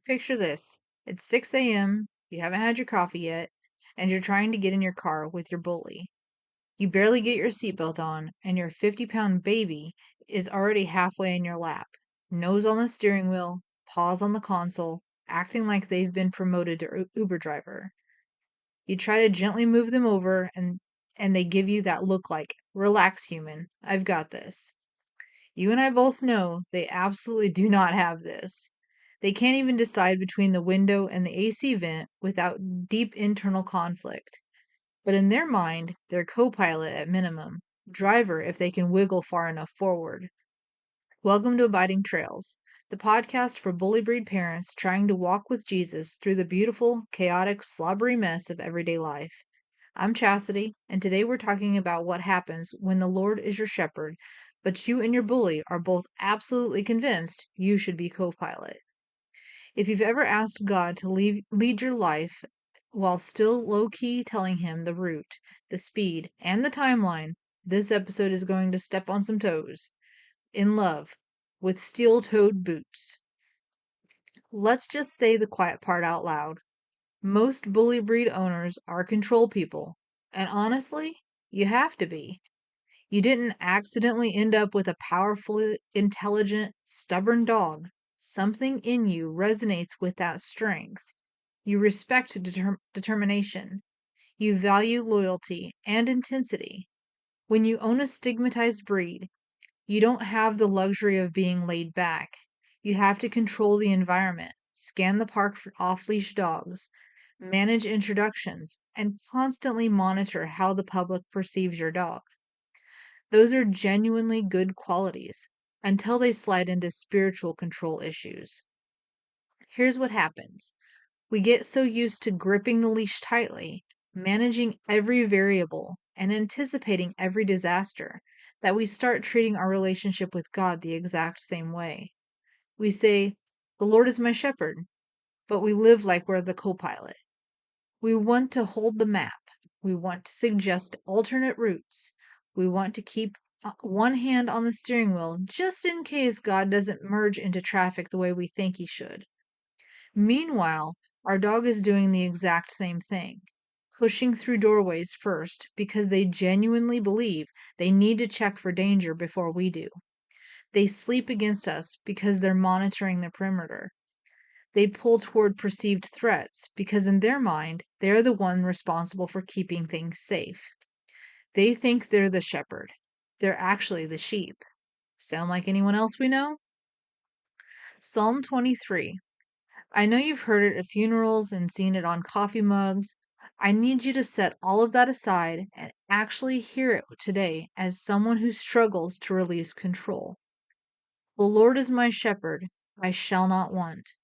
Picture this. It's 6 a.m., you haven't had your coffee yet, and you're trying to get in your car with your bully. You barely get your seatbelt on, and your 50-pound baby is already halfway in your lap. Nose on the steering wheel, paws on the console, acting like they've been promoted to Uber driver. You try to gently move them over, and they give you that look like, "Relax, human. I've got this." You and I both know they absolutely do not have this. They can't even decide between the window and the AC vent without deep internal conflict. But in their mind, they're co-pilot at minimum, driver if they can wiggle far enough forward. Welcome to Abiding Trails, the podcast for bully breed parents trying to walk with Jesus through the beautiful, chaotic, slobbery mess of everyday life. I'm Chastity, and today we're talking about what happens when the Lord is your shepherd, but you and your bully are both absolutely convinced you should be co-pilot. If you've ever asked God to lead your life while still low-key telling him the route, the speed, and the timeline, this episode is going to step on some toes. In love, with steel-toed boots. Let's just say the quiet part out loud. Most bully breed owners are control people, and honestly, you have to be. You didn't accidentally end up with a powerful, intelligent, stubborn dog. Something in you resonates with that strength. You respect determination. You value loyalty and intensity. When you own a stigmatized breed, you don't have the luxury of being laid back. You have to control the environment, scan the park for off-leash dogs, manage introductions, and constantly monitor how the public perceives your dog. Those are genuinely good qualities until they slide into spiritual control issues. Here's what happens. We get so used to gripping the leash tightly, managing every variable, and anticipating every disaster that we start treating our relationship with God the exact same way. We say, "The Lord is my shepherd," but we live like we're the co-pilot. We want to hold the map. We want to suggest alternate routes. We want to keep one hand on the steering wheel just in case God doesn't merge into traffic the way we think he should. Meanwhile, our dog is doing the exact same thing, pushing through doorways first because they genuinely believe they need to check for danger before we do. They sleep against us because they're monitoring the perimeter. They pull toward perceived threats because in their mind, they're the one responsible for keeping things safe. They think they're the shepherd. They're actually the sheep. Sound like anyone else we know? Psalm 23. I know you've heard it at funerals and seen it on coffee mugs. I need you to set all of that aside and actually hear it today as someone who struggles to release control. The Lord is my shepherd, I shall not want.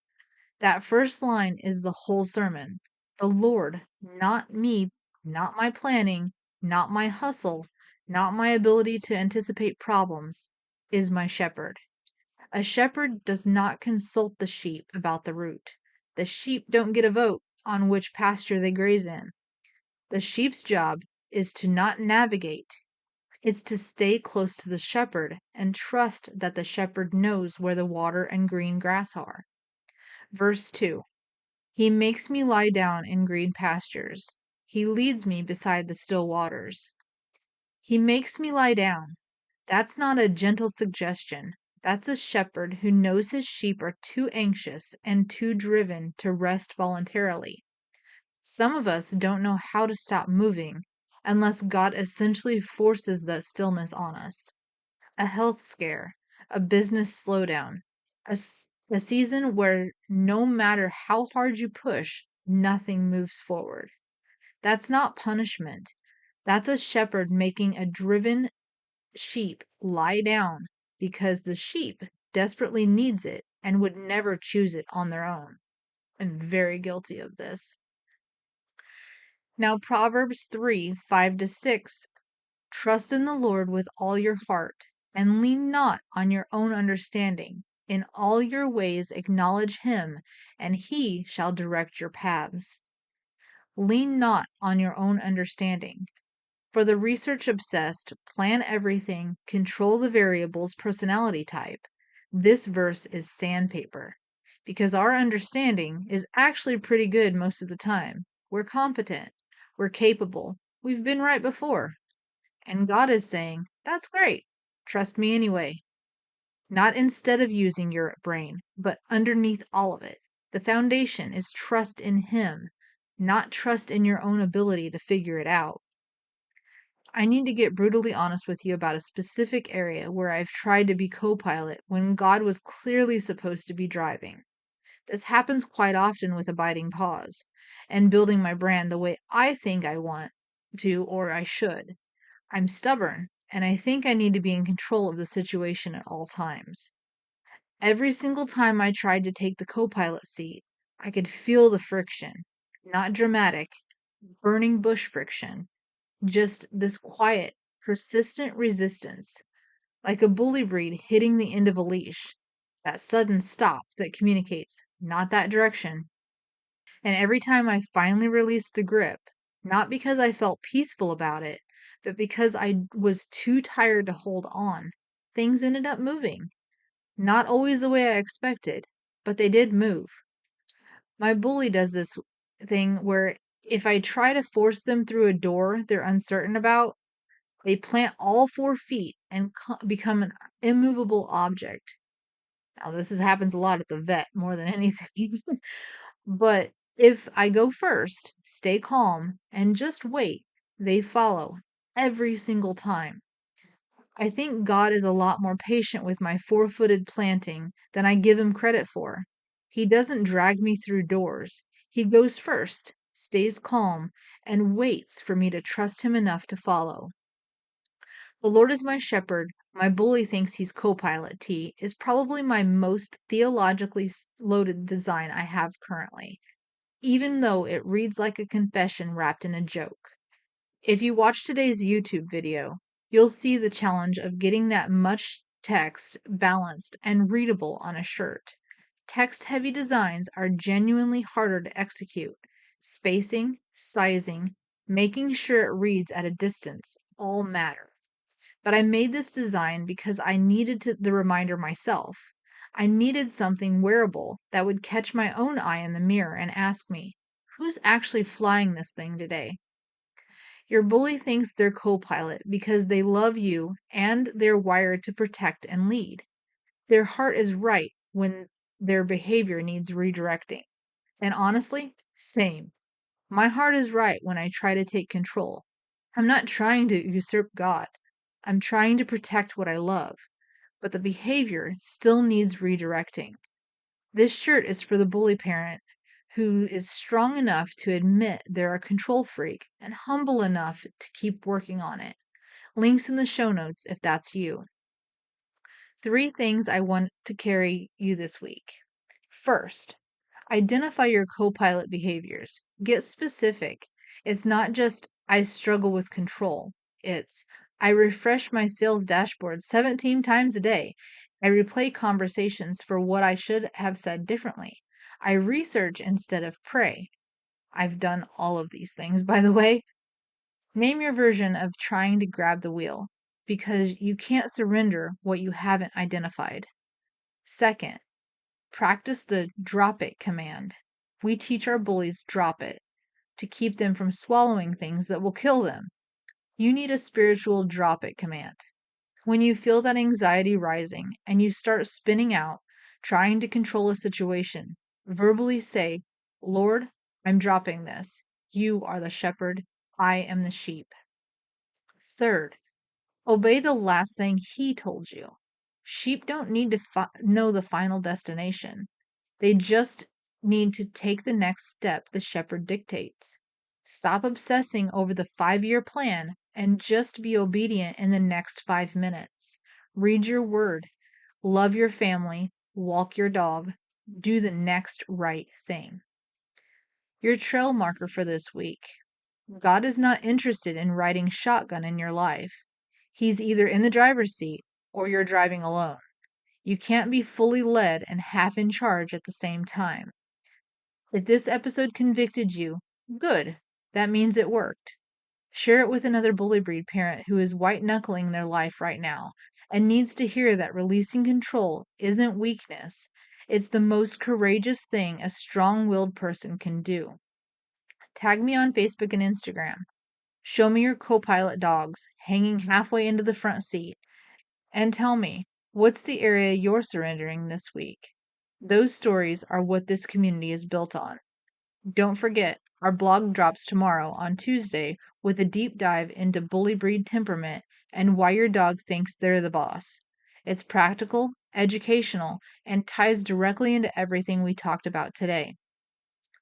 That first line is the whole sermon. The Lord, not me, not my planning, not my hustle, not my ability to anticipate problems, is my shepherd. A shepherd does not consult the sheep about the route. The sheep don't get a vote on which pasture they graze in. The sheep's job is to not navigate. It's to stay close to the shepherd and trust that the shepherd knows where the water and green grass are. Verse 2. He makes me lie down in green pastures. He leads me beside the still waters. He makes me lie down. That's not a gentle suggestion. That's a shepherd who knows his sheep are too anxious and too driven to rest voluntarily. Some of us don't know how to stop moving unless God essentially forces that stillness on us. A health scare, a business slowdown, a season where no matter how hard you push, nothing moves forward. That's not punishment. That's a shepherd making a driven sheep lie down because the sheep desperately needs it and would never choose it on their own. I'm very guilty of this. Now, Proverbs 3:5-6. Trust in the Lord with all your heart, and lean not on your own understanding. In all your ways acknowledge him, and he shall direct your paths. Lean not on your own understanding. For the research obsessed, plan everything, control the variables personality type, this verse is sandpaper. because our understanding is actually pretty good most of the time. We're competent, we're capable, we've been right before. And God is saying, that's great. Trust me anyway. Not instead of using your brain, but underneath all of it. The foundation is trust in Him, not trust in your own ability to figure it out. I need to get brutally honest with you about a specific area where I've tried to be co pilot when God was clearly supposed to be driving. This happens quite often with abiding pause and building my brand the way I think I want to or I should. I'm stubborn, and I think I need to be in control of the situation at all times. Every single time I tried to take the co pilot seat, I could feel the friction. Not dramatic, burning bush friction, just this quiet, persistent resistance, like a bully breed hitting the end of a leash. That sudden stop that communicates, not that direction. And every time I finally released the grip, not because I felt peaceful about it, but because I was too tired to hold on, things ended up moving. Not always the way I expected, but they did move. My bully does this thing where if I try to force them through a door they're uncertain about, they plant all 4 feet and become an immovable object. Now, happens a lot at the vet more than anything. But if I go first, stay calm, and just wait, they follow every single time. I think God is a lot more patient with my 4 footed planting than I give him credit for. He doesn't drag me through doors. He goes first, stays calm, and waits for me to trust him enough to follow. The Lord is my shepherd. My bully thinks he's co pilot T is probably my most theologically loaded design I have currently, even though it reads like a confession wrapped in a joke. If you watch today's YouTube video, you'll see the challenge of getting that much text balanced and readable on a shirt. Text heavy designs are genuinely harder to execute. Spacing, sizing, making sure it reads at a distance all matter. But I made this design because I needed the reminder myself. I needed something wearable that would catch my own eye in the mirror and ask me, who's actually flying this thing today? Your bully thinks they're co pilot because they love you and they're wired to protect and lead. Their heart is right when their behavior needs redirecting. And honestly, same. My heart is right when I try to take control. I'm not trying to usurp God. I'm trying to protect what I love, but the behavior still needs redirecting. This shirt is for the bully parent who is strong enough to admit they're a control freak and humble enough to keep working on it. Links in the show notes if that's you. 3 things I want to carry you this week. First, identify your co pilot behaviors. Get specific. It's not just, I struggle with control. It's, I refresh my sales dashboard 17 times a day. I replay conversations for what I should have said differently. I research instead of pray. I've done all of these things, by the way. Name your version of trying to grab the wheel because you can't surrender what you haven't identified. Second, practice the drop it command. We teach our bullies drop it to keep them from swallowing things that will kill them. You need a spiritual drop it command. When you feel that anxiety rising and you start spinning out, trying to control a situation, verbally say, Lord, I'm dropping this. You are the shepherd. I am the sheep. Third, obey the last thing he told you. Sheep don't need to know the final destination. They just need to take the next step the shepherd dictates. Stop obsessing over the 5-year plan and just be obedient in the next 5 minutes. Read your word, love your family, walk your dog, do the next right thing. Your trail marker for this week. God is not interested in riding shotgun in your life. He's either in the driver's seat or you're driving alone. You can't be fully led and half in charge at the same time. If this episode convicted you, good. That means it worked. Share it with another bully breed parent who is white knuckling their life right now and needs to hear that releasing control isn't weakness. It's the most courageous thing a strong-willed person can do. Tag me on Facebook and Instagram. Show me your co-pilot dogs hanging halfway into the front seat and tell me, what's the area you're surrendering this week? Those stories are what this community is built on. Don't forget, our blog drops tomorrow on Tuesday with a deep dive into bully breed temperament and why your dog thinks they're the boss. It's practical, educational, and ties directly into everything we talked about today.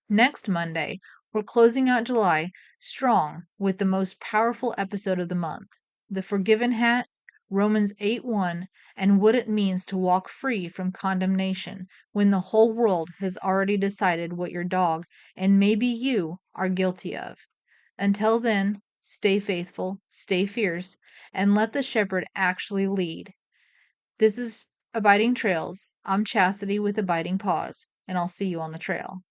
Next Monday, we're closing out July strong with the most powerful episode of the month, the Forgiven Hat, Romans 8:1, and what it means to walk free from condemnation when the whole world has already decided what your dog and maybe you are guilty of. Until then, stay faithful, stay fierce, and let the shepherd actually lead. This is Abiding Trails. I'm Chastity with Abiding Paws, and I'll see you on the trail.